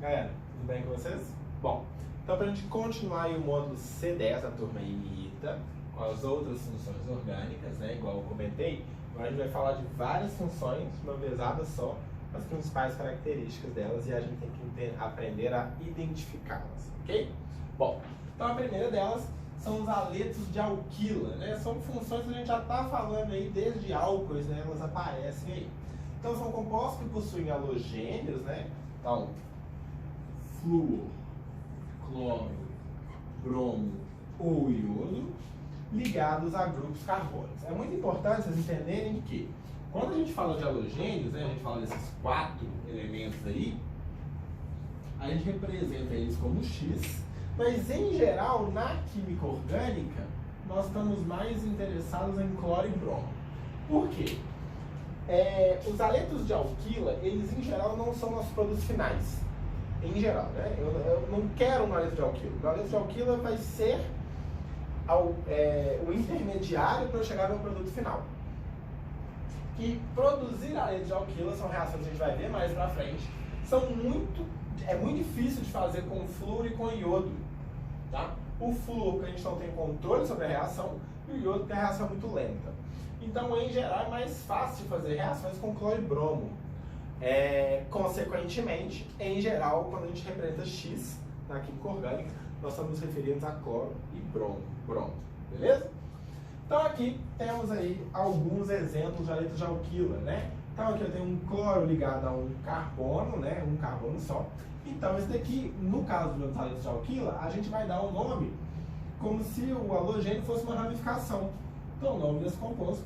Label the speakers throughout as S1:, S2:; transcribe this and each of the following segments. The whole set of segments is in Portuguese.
S1: Galera, tudo bem com vocês? Bom, então para a gente continuar aí o módulo C10 da turma IMITA, com as outras funções orgânicas, né, igual eu comentei, agora a gente vai falar de várias funções, uma vezada só, as principais características delas e a gente tem que aprender a identificá-las, ok? Bom, então a primeira delas são os aletos de alquila, né? São funções que a gente já está falando aí desde álcoois, né? Elas aparecem aí. Então são compostos que possuem halogênios, né? Então, flúor, cloro, bromo ou iodo ligados a grupos carbônicos. É muito importante vocês entenderem que quando a gente fala de halogênios, né, a gente fala desses 4 elementos aí, a gente representa eles como X, mas em geral, na química orgânica, nós estamos mais interessados em cloro e bromo. Por quê? Os aletos de alquila, eles em geral não são nossos produtos finais. Em geral, né? Eu não quero um aleto de alquila. O aleto de alquila vai ser o intermediário para eu chegar no produto final. E produzir aletos de alquila são reações que a gente vai ver mais pra frente. É muito difícil de fazer com flúor e com iodo. Tá? O flúor, porque a gente não tem controle sobre a reação, e o iodo, porque a reação é muito lenta. Então, em geral, é mais fácil de fazer reações com cloro e bromo. Consequentemente, em geral, quando a gente representa X na química orgânica, nós estamos referindo a cloro e bromo. Pronto, beleza? Então aqui temos aí alguns exemplos de aletos de alquila, né? Então aqui eu tenho um cloro ligado a um carbono, né? Um carbono só. Então esse daqui, no caso dos aletos de alquila, a gente vai dar um nome como se o halogênio fosse uma ramificação. Então o nome desse composto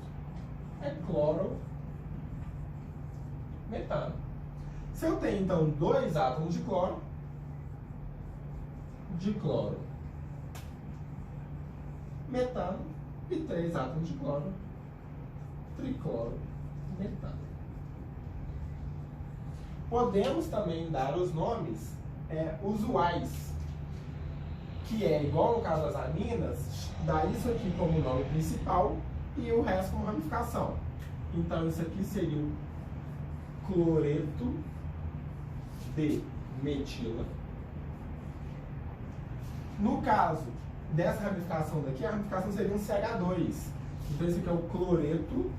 S1: é clorometano. Se eu tenho então 2 átomos de cloro, metano, e 3 átomos de cloro, triclorometano. Podemos também dar os nomes usuais, que é igual no caso das aminas, dar isso aqui como nome principal e o resto como ramificação. Então isso aqui seria o cloreto de metila. No caso dessa ramificação daqui, a ramificação seria um CH2. Então esse aqui é o cloreto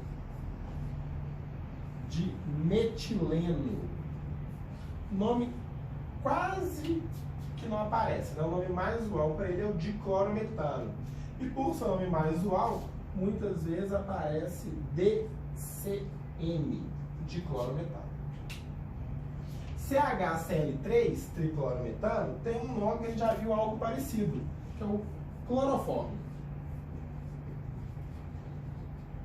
S1: de metileno. Nome quase que não aparece, né? O nome mais usual para ele é o diclorometano. E por ser o nome mais usual, muitas vezes aparece DCM, diclorometano. CHCl3, triclorometano, tem um nome que a gente já viu algo parecido, que é o clorofórmio.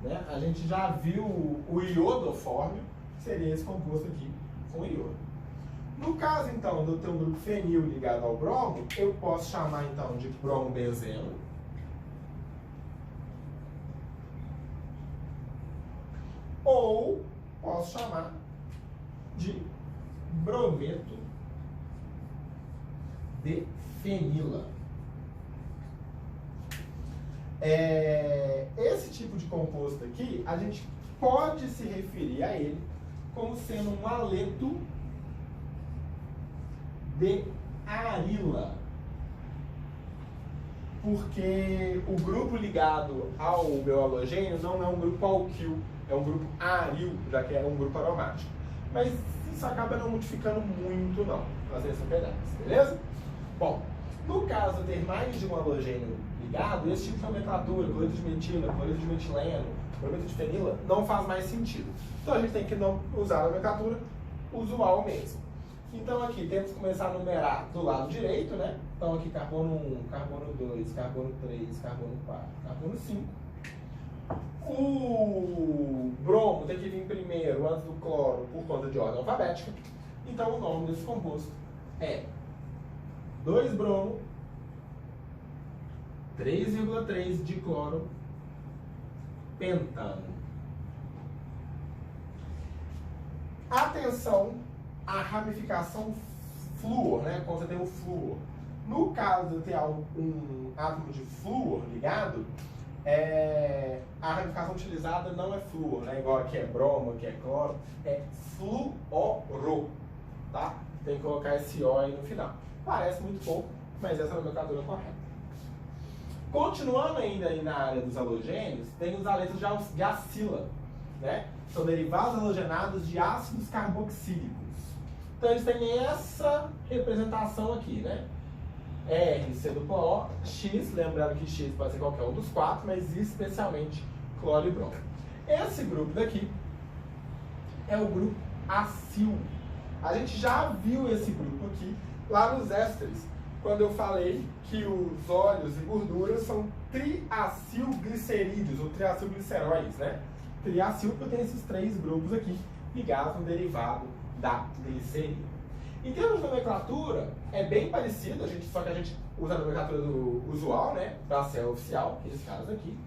S1: Né? A gente já viu o iodofórmio, que seria esse composto aqui com iodo. No caso, então, de eu ter um grupo fenil ligado ao bromo, eu posso chamar, então, de bromobenzeno. Ou posso chamar de brometo de fenila. Esse tipo de composto aqui, a gente pode se referir a ele como sendo um aleto de arila, porque o grupo ligado ao meu halogênio não é um grupo alquil, é um grupo aril, já que é um grupo aromático. Mas isso acaba não modificando muito, não, fazer essa pedaço, beleza? Bom, no caso de ter mais de um halogênio ligado, esse tipo de nomenclatura, cloreto de metila, cloreto de metileno, brometo de fenila, não faz mais sentido. Então a gente tem que não usar a nomenclatura usual mesmo. Então aqui temos que começar a numerar do lado direito, né? Então aqui carbono 1, carbono 2, carbono 3, carbono 4, carbono 5. O bromo tem que vir primeiro, antes do cloro, por conta de ordem alfabética. Então o nome desse composto é 2-bromo, 3,3 de cloro, pentano. Atenção à ramificação flúor, né? Quando você tem o flúor. No caso de ter um átomo de flúor ligado, a ramificação utilizada não é flúor, né? Igual aqui é bromo, aqui é cloro, é fluoro, tá? tem que colocar esse O aí no final. Parece muito pouco, mas essa é a nomenclatura correta. Continuando ainda aí na área dos halogênios, tem os aletos de acila, né? São derivados halogenados de ácidos carboxílicos. Então eles têm essa representação aqui, né? R, C duplo O, X, lembrando que X pode ser qualquer um dos quatro, mas especialmente cloro e brom. Esse grupo daqui é o grupo acil. A gente já viu esse grupo aqui lá nos ésteres, quando eu falei que os óleos e gorduras são triacilglicerídeos, ou triacilgliceróis, né? Triacil porque tem esses três grupos aqui ligados no derivado da glicerina. Em termos de nomenclatura, é bem parecido, só que a gente usa a nomenclatura do usual, né? Da CEL oficial, que é esse caso aqui.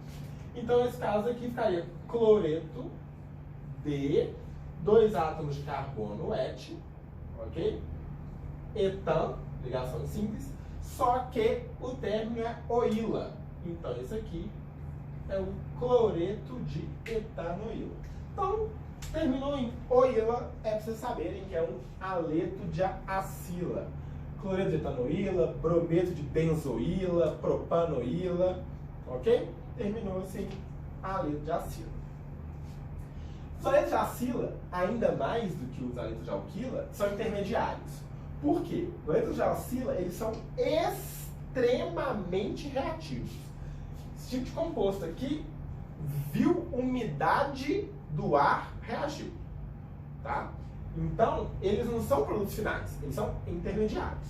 S1: Então, esse caso aqui ficaria cloreto de 2 átomos de carbono et, ok? Etan, ligação de síntese, só que o término é oíla. Então, esse aqui é o cloreto de etanoíla. Então, terminou em oíla, é para vocês saberem que é um aleto de acila. Cloreto de etanoíla, brometo de benzoíla, propanoíla, ok? Terminou assim, aleto de acila. Os aletos de acila, ainda mais do que os aletos de alquila, são intermediários. Por quê? Os aletos de acila, eles são extremamente reativos. Esse tipo de composto aqui viu umidade do ar, reagiu, tá? Então, eles não são produtos finais, eles são intermediários.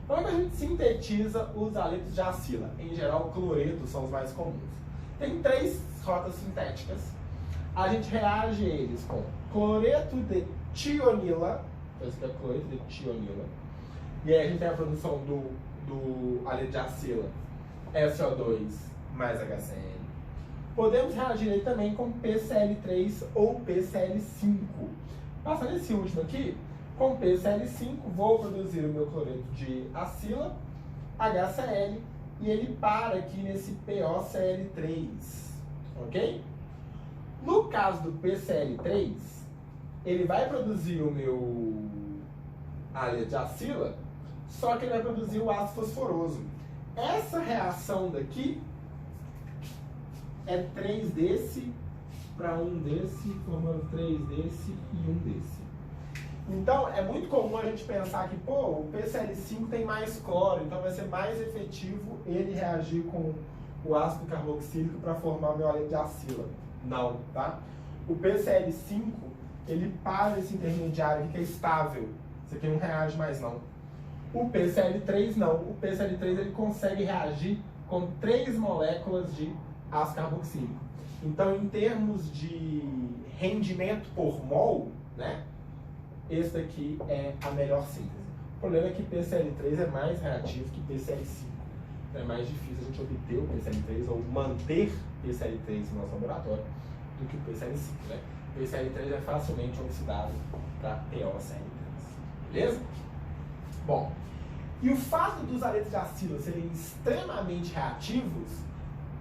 S1: Como a gente sintetiza os aletos de acila? Em geral, cloretos são os mais comuns. Tem 3 rotas sintéticas. A gente reage eles com cloreto de tionila, então esse aqui é cloreto de tionila, e aí a gente tem a produção do aleto de acila, SO2 mais HCl. Podemos reagir aí também com PCl3 ou PCl5. Passando esse último aqui, com PCl5 vou produzir o meu cloreto de acila, HCl, e ele para aqui nesse POCl3, ok? No caso do PCl3, ele vai produzir o meu aleto de acila, só que ele vai produzir o ácido fosforoso. Essa reação daqui é 3 desse para 1 desse, formando 3 desse e 1 desse. Então, é muito comum a gente pensar que, pô, o PCl5 tem mais cloro, então vai ser mais efetivo ele reagir com o ácido carboxílico para formar o meu aleto de acila. Não, tá? O PCl5, ele para esse intermediário aqui que é estável. Isso aqui não reage mais, não. O PCl3 não. O PCl3 ele consegue reagir com 3 moléculas de ácido carboxílico. Então, em termos de rendimento por mol, né, esse daqui é a melhor síntese. O problema é que PCl3 é mais reativo que PCl5. Então, é mais difícil a gente obter o PCl3 ou manter PCl3 no nosso laboratório do que o PCl5, né? O PCl3 é facilmente oxidado para POCl3. Beleza? Bom, e o fato dos aletos de acila serem extremamente reativos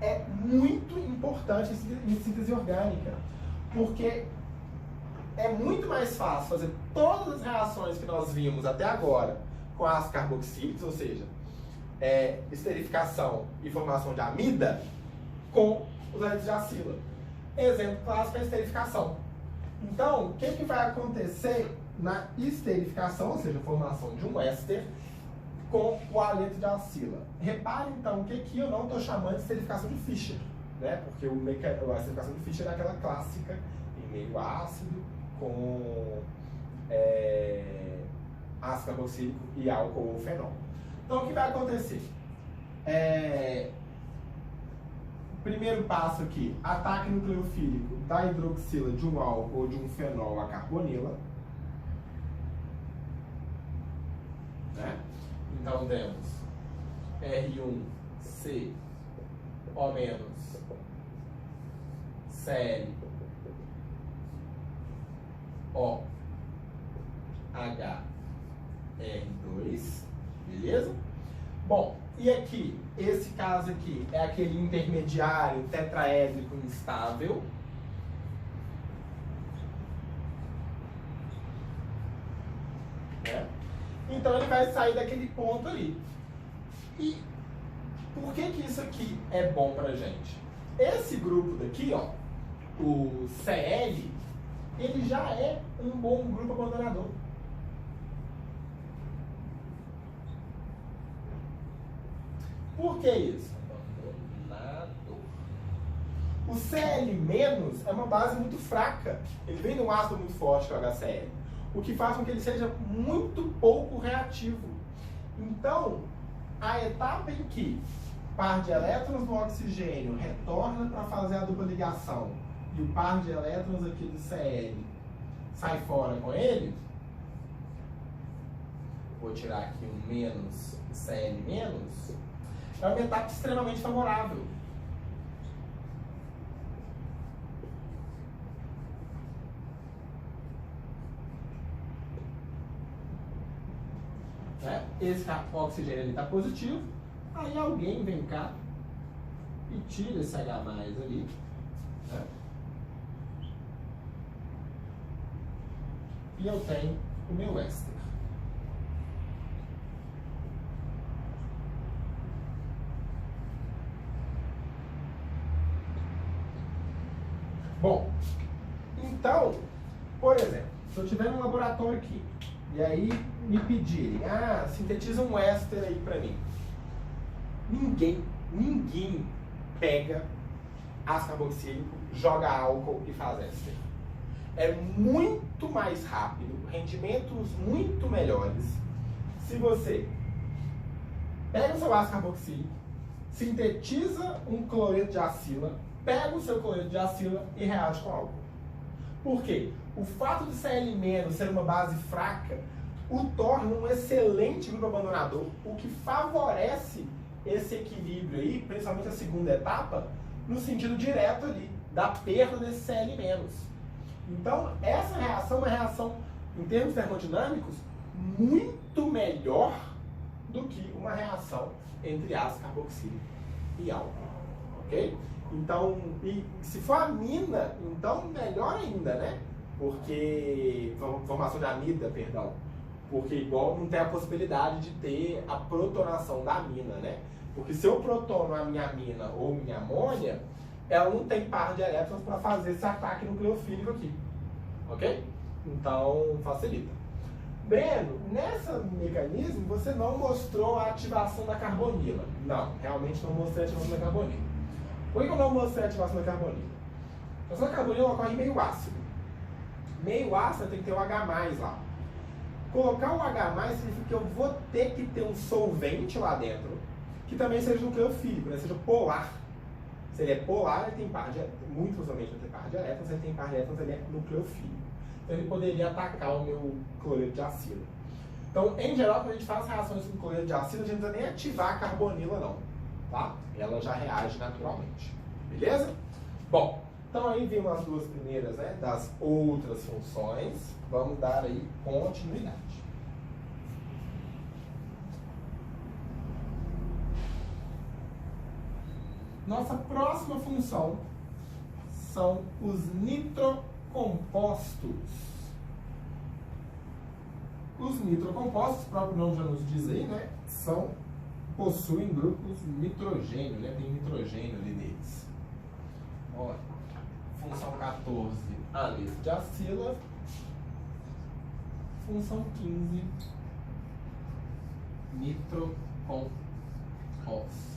S1: é muito importante em síntese orgânica, porque é muito mais fácil fazer todas as reações que nós vimos até agora com ácidos carboxílicos, ou seja, esterificação e formação de amida, com os aletos de acila. Exemplo clássico é a esterificação. Então, o que vai acontecer na esterificação, ou seja, a formação de um éster, com o aleto de acila? Repare, então, que aqui eu não estou chamando de esterificação de Fischer, né? Porque a esterificação de Fischer é aquela clássica em meio ácido, com ácido carboxílico e álcool ou fenol. Então, o que vai acontecer? Primeiro passo aqui, ataque nucleofílico da hidroxila de um álcool ou de um fenol a carbonila. Né? Então, temos R1C O menos Cl O H R2, beleza? Bom, e aqui, esse caso aqui é aquele intermediário tetraédrico instável. Né? Então ele vai sair daquele ponto ali. E por que que isso aqui é bom pra gente? Esse grupo daqui, ó, o CL, ele já é um bom grupo abandonador. Por que isso? Abandonador. O Cl- é uma base muito fraca. Ele vem de um ácido muito forte, que é o HCl. O que faz com que ele seja muito pouco reativo. Então, a etapa em que par de elétrons do oxigênio retorna para fazer a dupla ligação e o par de elétrons aqui do Cl sai fora com ele, vou tirar aqui um menos Cl-, é uma etapa extremamente favorável. Né? Esse oxigênio está positivo, aí alguém vem cá e tira esse H+ ali, né? E eu tenho o meu éster. Bom, então, por exemplo, se eu estiver num laboratório aqui, e aí me pedirem, sintetiza um éster aí pra mim. Ninguém pega ácido carboxílico, joga álcool e faz éster. É muito mais rápido, rendimentos muito melhores, se você pega o seu ácido carboxílico, sintetiza um cloreto de acila, pega o seu cloreto de acila e reage com álcool. Por quê? O fato de Cl- ser uma base fraca o torna um excelente grupo abandonador, o que favorece esse equilíbrio aí, principalmente a segunda etapa, no sentido direto ali, da perda desse Cl-. Então, essa reação é uma reação, em termos termodinâmicos, muito melhor do que uma reação entre ácido carboxílico e álcool, ok? Então, e se for amina, então melhor ainda, né? Porque, formação de amida, perdão, porque igual não tem a possibilidade de ter a protonação da amina, né? Porque se eu protono a minha amina ou minha amônia, ela não tem par de elétrons para fazer esse ataque nucleofílico aqui, ok? Então, facilita. Breno, nesse mecanismo você não mostrou a ativação da carbonila. Não, realmente não mostrei a ativação da carbonila. Por que eu não mostrei a ativação da carbonila? A ativação da carbonila ocorre meio ácido. Meio ácido tem que ter o H+ lá. Colocar o H+ significa que eu vou ter que ter um solvente lá dentro, que também seja nucleofílico, né? Seja polar. Se ele é polar, ele tem par de elétrons. Muito possivelmente ele tem par de elétrons, se ele tem par de elétrons, ele é nucleofílico. Então ele poderia atacar o meu cloreto de acila. Então, em geral, quando a gente faz reações com cloreto de acila, a gente não precisa nem ativar a carbonila, não. Tá? Ela já reage naturalmente. Beleza? Bom, então aí vimos as duas primeiras, né, das outras funções. Vamos dar aí continuidade. Nossa próxima função são os nitrocompostos. Os nitrocompostos, o próprio nome já nos diz aí, né, possuem grupos nitrogênio, né, tem nitrogênio ali neles. Ó, função 14, anise de acila. Função 15, nitrocompostos.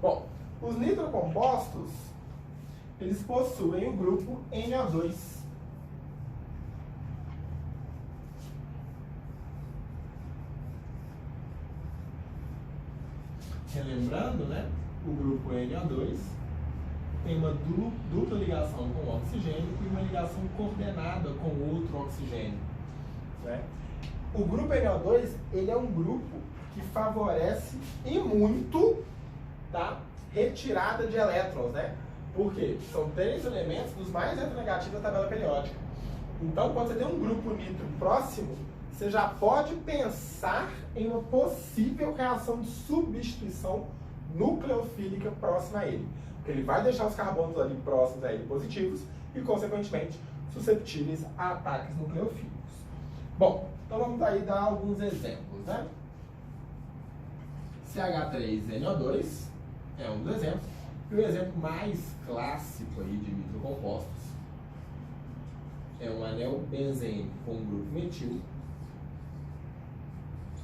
S1: Bom, os nitrocompostos, eles possuem o grupo NO2. Relembrando, né, o grupo NO2 tem uma dupla ligação com o oxigênio e uma ligação coordenada com outro oxigênio, né? O grupo NO2, ele é um grupo que favorece e muito, tá, retirada de elétrons, né? Por quê? São 3 elementos dos mais eletronegativos da tabela periódica. Então, quando você tem um grupo nitro próximo, você já pode pensar em uma possível reação de substituição nucleofílica próxima a ele. Porque ele vai deixar os carbonos ali próximos a ele positivos e, consequentemente, susceptíveis a ataques nucleofílicos. Bom, Então vamos aí dar alguns exemplos, né? CH3NO2 é um dos exemplos. E o exemplo mais clássico aí de nitrocompostos é um anel benzênico com um grupo metil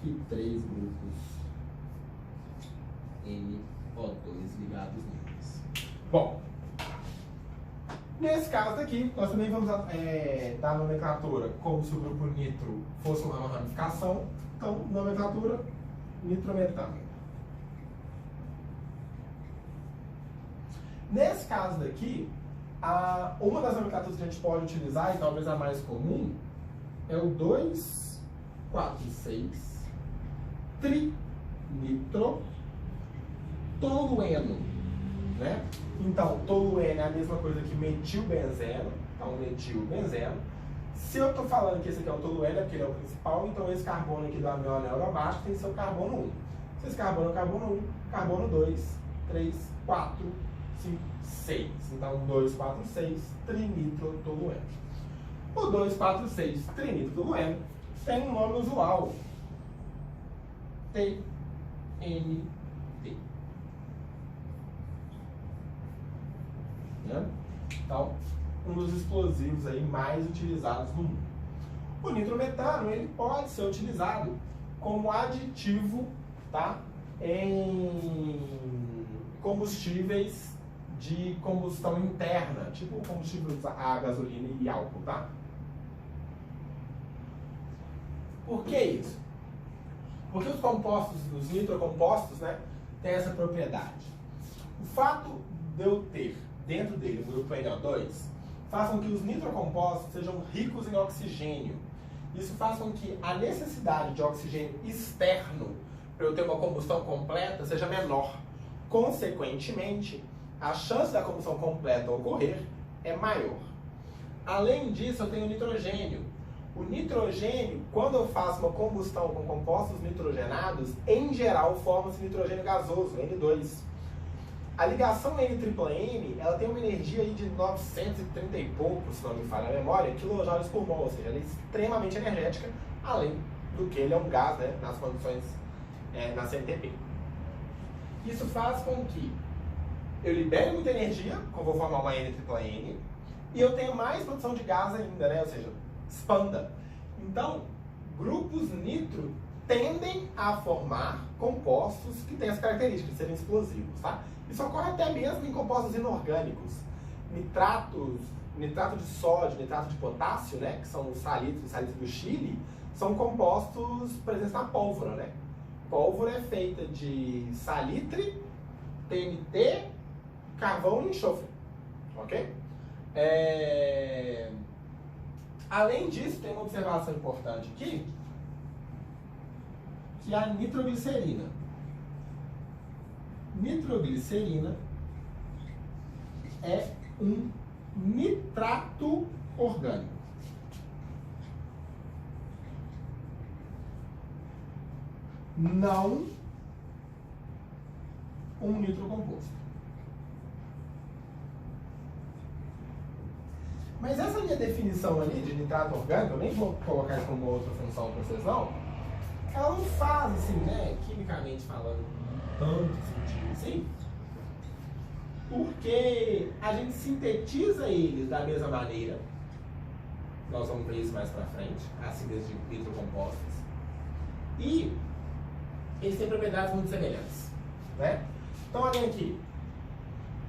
S1: e 3 grupos NO2 ligados neles. Bom, nesse caso daqui, nós também vamos dar a nomenclatura como se o grupo nitro fosse uma ramificação. Então, nomenclatura nitrometano. Nesse caso daqui, uma das nomenclaturas que a gente pode utilizar, e talvez a mais comum, é o 2,4,6 tritolureno, né? Então, tolueno é a mesma coisa que metilbenzeno, então metilbenzeno. Se eu estou falando que esse aqui é o tolueno, é porque ele é o principal, então esse carbono aqui do meu anel abaixo tem que ser o carbono 1. Se esse carbono é o carbono 1, carbono 2, 3, 4, 5, 6. Então, 2, 4, 6, trinitrotolueno. O 2, 4, 6, trinitrotolueno tem um nome usual. TNT. Né? Então, um dos explosivos aí mais utilizados no mundo. O nitrometano ele pode ser utilizado como aditivo, tá? Em combustíveis de combustão interna, tipo combustíveis a gasolina e álcool, tá? Por que isso? Porque os compostos, os nitrocompostos, né, têm essa propriedade. O fato de eu ter dentro dele o grupo NO2 faz com que os nitrocompostos sejam ricos em oxigênio. Isso faz com que a necessidade de oxigênio externo para eu ter uma combustão completa seja menor. Consequentemente, a chance da combustão completa ocorrer é maior. Além disso, eu tenho nitrogênio. O nitrogênio, quando eu faço uma combustão com compostos nitrogenados, em geral forma-se nitrogênio gasoso, N2. A ligação N-tripla-N, ela tem uma energia aí de 930 e pouco, se não me falha a memória, quilojoules por mol, ou seja, ela é extremamente energética, além do que ele é um gás, né, nas condições na CNTP. Isso faz com que eu libere muita energia, como vou formar uma N-tripla-N, e eu tenha mais produção de gás ainda, né, ou seja, expanda. Então, grupos nitro tendem a formar compostos que têm as características de serem explosivos, tá? Isso ocorre até mesmo em compostos inorgânicos. Nitrato de sódio, nitrato de potássio, né, que são os salitres do Chile, são compostos presentes na pólvora, né? Pólvora é feita de salitre, TNT, carvão e enxofre, ok? Além disso, tem uma observação importante aqui, que é a nitroglicerina. Nitroglicerina é um nitrato orgânico. Não um nitrocomposto. Mas essa minha definição ali de nitrato orgânico, eu nem vou colocar isso como outra função para vocês não, ela não faz assim, né, quimicamente falando, tanto sentido assim, porque a gente sintetiza eles da mesma maneira, nós vamos ver isso mais para frente, a síntese de nitrocompostos, e eles têm propriedades muito semelhantes, né? Então, olha aqui,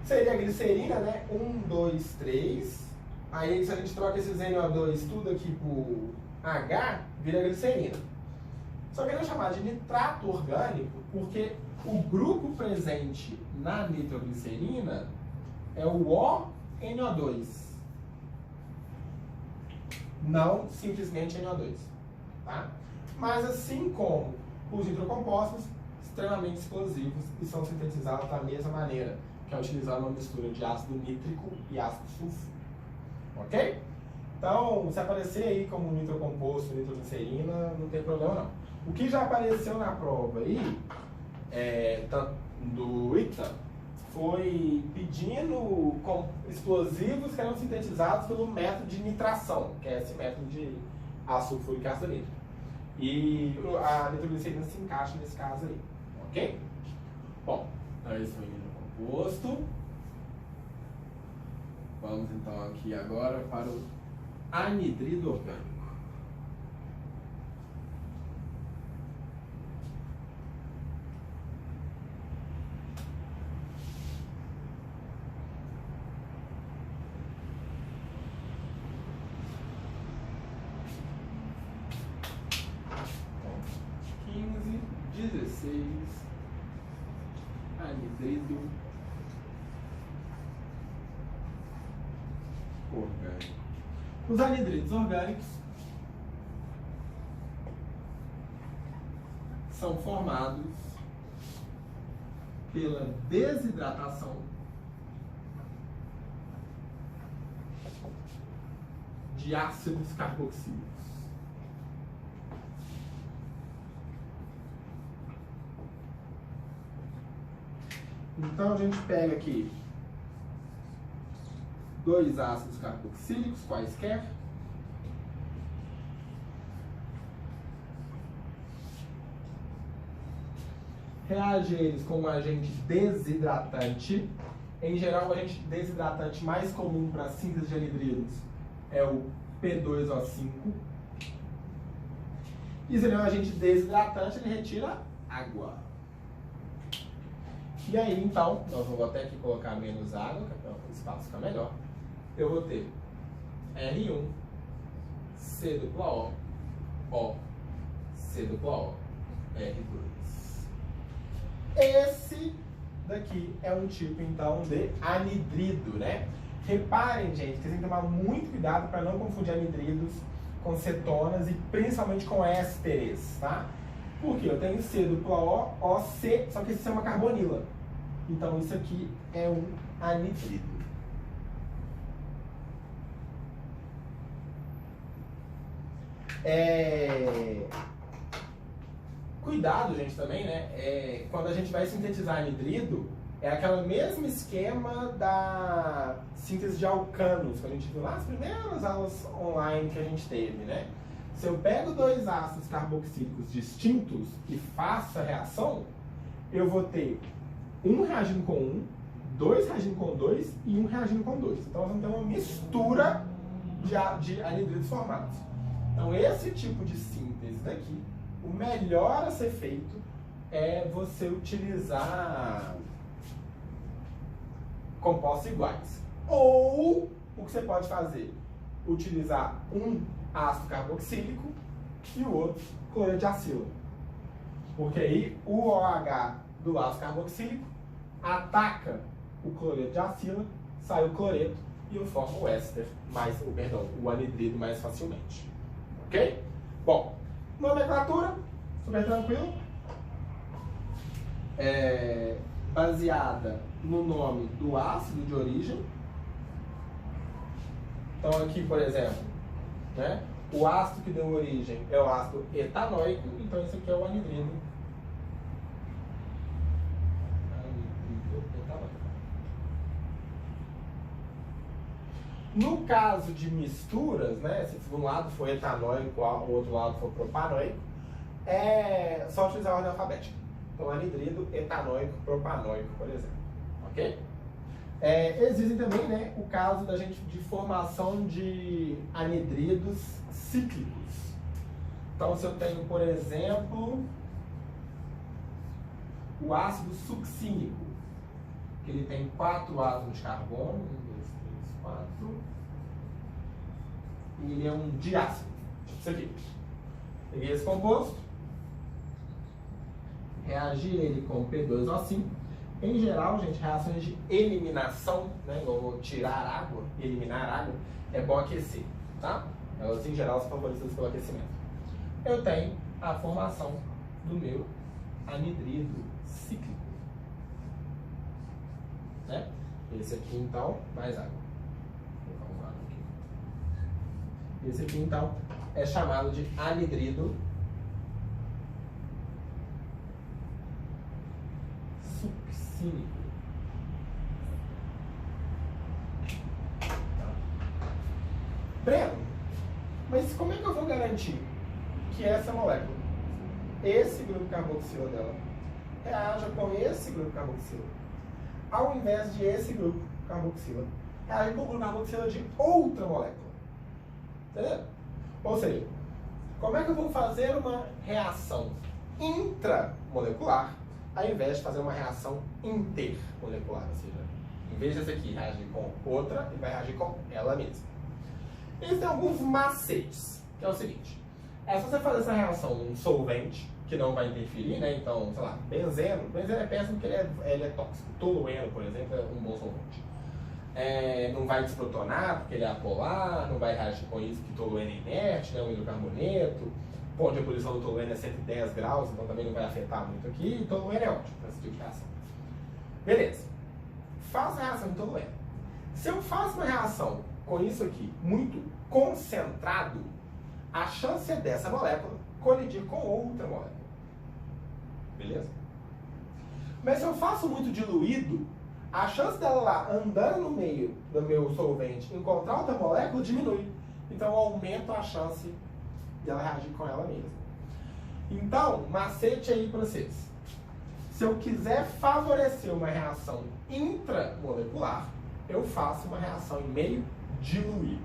S1: seria a glicerina, né, 1, 2, 3, aí se a gente troca esses NO2 tudo aqui por H, vira glicerina. Só quero chamar de nitrato orgânico porque o grupo presente na nitroglicerina é o ONO2, não simplesmente NO2, tá? Mas assim como os nitrocompostos, extremamente explosivos e são sintetizados da mesma maneira, que é utilizando uma mistura de ácido nítrico e ácido sulfúrico, ok? Então, se aparecer aí como nitrocomposto, nitroglicerina, não tem problema não. O que já apareceu na prova aí, do ITA, foi pedindo explosivos que eram sintetizados pelo método de nitração, que é esse método de ácido sulfúrico e ácido nítrico. E a nitroglicerina se encaixa nesse caso aí, ok? Bom, então esse foi o composto. Vamos então aqui agora para o anidrido orgânico. Anidrido orgânico. Os anidridos orgânicos são formados pela desidratação de ácidos carboxílicos. Então a gente pega aqui dois ácidos carboxílicos quaisquer, reage eles com um agente desidratante. Em geral, o agente desidratante mais comum para a síntese de anidridos é o P2O5. E se ele é um agente desidratante, ele retira água. E aí, então, nós vamos até aqui colocar menos água, para o espaço ficar melhor. Eu vou ter R1, C dupla O, C dupla O, R2. Esse daqui é um tipo, então, de anidrido, né? Reparem, gente, que vocês têm que tomar muito cuidado para não confundir anidridos com cetonas e principalmente com ésteres, tá? Porque eu tenho C dupla O, OC, só que isso é uma carbonila. Então isso aqui é um anidrido. Cuidado, gente, também, né? Quando a gente vai sintetizar anidrido, é aquele mesmo esquema da síntese de alcanos, que a gente viu lá nas primeiras aulas online que a gente teve, né? Se eu pego dois ácidos carboxílicos distintos e faço a reação, eu vou ter um reagindo com um, dois reagindo com dois e um reagindo com dois. Então, nós vamos ter uma mistura de anidridos formados. Então, esse tipo de síntese daqui, o melhor a ser feito é você utilizar compostos iguais. Ou, o que você pode fazer? Utilizar um ácido carboxílico e o outro cloreto de acila. Porque aí o OH do ácido carboxílico ataca o cloreto de acila, sai o cloreto e eu formo o éster, o anidrido mais facilmente. Ok? Bom, nomenclatura, super tranquilo. Baseada no nome do ácido de origem. Então aqui, por exemplo, né, o ácido que deu origem é o ácido etanóico, então esse aqui é o anidrido. No caso de misturas, né, se um lado for etanóico, o outro lado for propanoico, é só utilizar a ordem alfabética. Então, anidrido, etanóico, propanoico, por exemplo. Ok? Existem também, né, o caso da gente de formação de anidridos cíclicos. Então, se eu tenho, por exemplo, o ácido succínico, que ele tem 4 átomos de carbono, 1, 2, 3, 4, e ele é um diácido, tipo isso aqui. Peguei esse composto, reagi ele com P2O5. Em geral, gente, reações de eliminação, né, igual tirar água, eliminar água, é bom aquecer, tá? Elas, em geral, são favorecidas pelo aquecimento. Eu tenho a formação do meu anidrido cíclico. Né? Esse aqui, então, mais água. Vou colocar um água aqui. Esse aqui, então, é chamado de anidrido succínico. Breno, mas como é que eu vou garantir que essa molécula, esse grupo carboxila dela, reaja com esse grupo carboxila, ao invés de esse grupo carboxila reagir com o grupo carboxila de outra molécula. Entendeu? Ou seja, como é que eu vou fazer uma reação intramolecular ao invés de fazer uma reação intermolecular? Ou seja, em vez dessa aqui reagir com outra, ele vai reagir com ela mesma. Existem alguns macetes, que é o seguinte. É se você fazer essa reação num solvente, que não vai interferir, né? Então, sei lá, benzeno. Benzeno é péssimo porque ele é tóxico. Tolueno, por exemplo, é um bom solvente. Não vai desprotonar porque ele é apolar, não vai reagir com isso porque tolueno é inerte, né? Um hidrocarboneto. O ponto de ebulição do tolueno é 110 graus, então também não vai afetar muito aqui. E tolueno é ótimo para esse tipo de reação. Beleza. Faço a reação de tolueno. Se eu faço uma reação com isso aqui muito concentrado, a chance é dessa molécula colidir com outra molécula. Beleza? Mas se eu faço muito diluído, a chance dela lá andando no meio do meu solvente encontrar outra molécula diminui. Então eu aumento a chance dela reagir com ela mesma. Então, macete aí para vocês. Se eu quiser favorecer uma reação intramolecular, eu faço uma reação em meio diluído.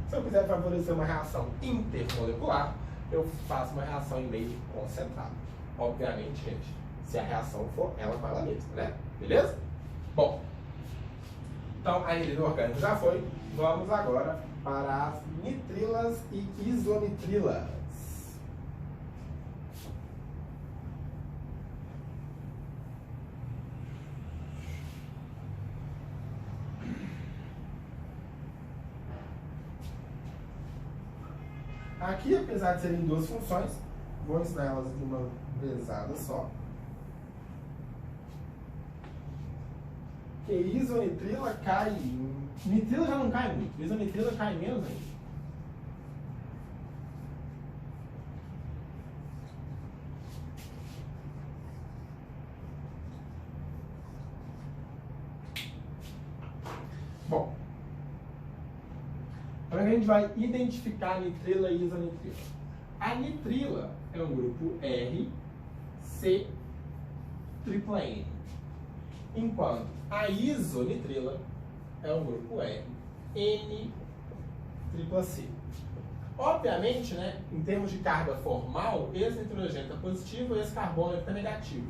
S1: Se eu quiser favorecer uma reação intermolecular, eu faço uma reação em meio concentrado. Obviamente, gente, se a reação for ela com ela mesma, né? Beleza? Bom, então a anidrida orgânica já foi. Vamos agora para as nitrilas e isonitrilas. Aqui, apesar de serem duas funções, vou ensinar elas de uma vezada só. Porque isonitrila cai... Nitrila já não cai muito, isonitrila cai menos ainda. Bom, como é que a gente vai identificar nitrila e isonitrila? A nitrila é um grupo R, C, tripla N. Enquanto a isonitrila é um grupo R, N, tripla C. Obviamente, né, em termos de carga formal, esse nitrogênio está positivo e esse carbono está negativo.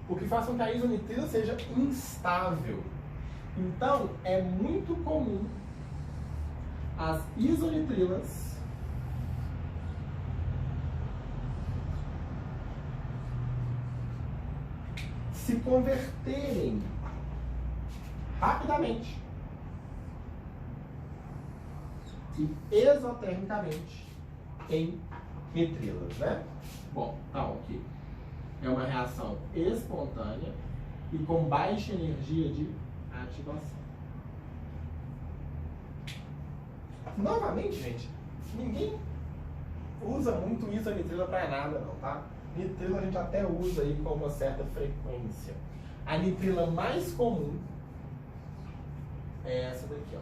S1: O que faz com que a isonitrila seja instável. Então, é muito comum as isonitrilas se converterem rapidamente e exotermicamente em nitrilas, né? Bom, então aqui é uma reação espontânea e com baixa energia de ativação. Novamente, gente, ninguém usa muito isonitrila para nada, não, tá? Nitrila a gente até usa aí com uma certa frequência. A nitrila mais comum é essa daqui, ó.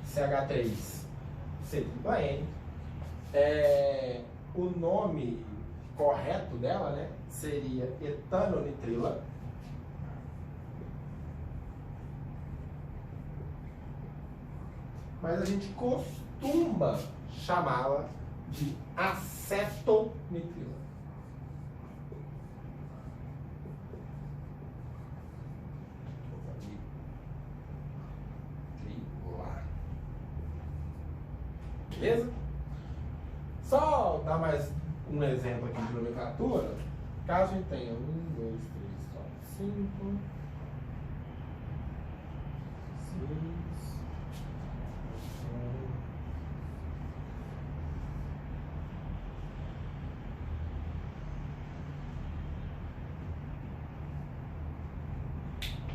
S1: CH3C'-N. O nome correto dela, né, seria etanonitrila. Mas a gente costuma chamá-la de acetonitrila. Beleza? Só dar mais um exemplo aqui de nomenclatura. Caso a gente tenha 1, 2, 3, 4, 5, 6.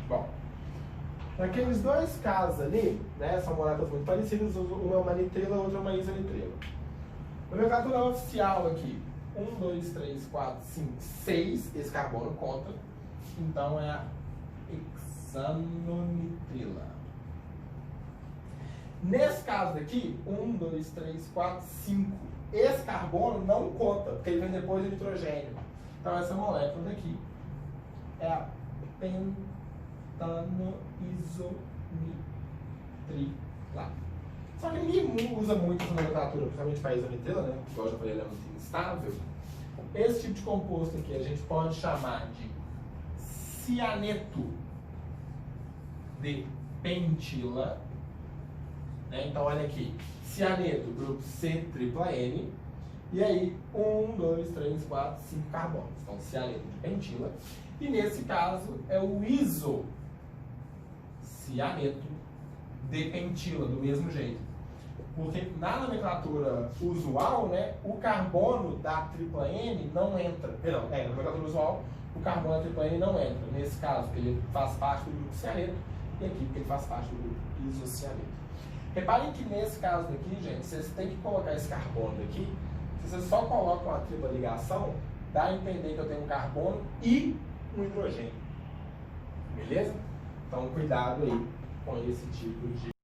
S1: Bom, naqueles dois casos ali, né, são moléculas muito parecidas, uma é uma nitrila, a outra é uma isonitrila. A nomenclatura oficial aqui, 1, 2, 3, 4, 5, 6, esse carbono conta, então é a hexanonitrila. Nesse caso daqui, 1, 2, 3, 4, 5, esse carbono não conta, porque ele vem depois do nitrogênio. Então essa molécula daqui é a pentanoisonitrila. Só que ninguém usa muito essa nomenclatura, principalmente para isonitrila, né? Igual eu já falei, ela é muito instável. Esse tipo de composto aqui a gente pode chamar de cianeto de pentila. Né? Então olha aqui, cianeto, grupo C-tripla-N. E aí, 1, 2, 3, 4, 5 carbonos. Então, cianeto de pentila. E nesse caso é o isocianeto de pentila, do mesmo jeito. Porque na nomenclatura usual, né, o carbono da tripla N não entra. Perdão, na nomenclatura usual, o carbono da tripla N não entra. Nesse caso, porque ele faz parte do grupo cianeto, e aqui porque ele faz parte do grupo isocianeto. Reparem que nesse caso daqui, gente, vocês têm que colocar esse carbono daqui. Se vocês só colocam a tripla ligação, dá a entender que eu tenho um carbono e um hidrogênio. Beleza? Então, cuidado aí com esse tipo de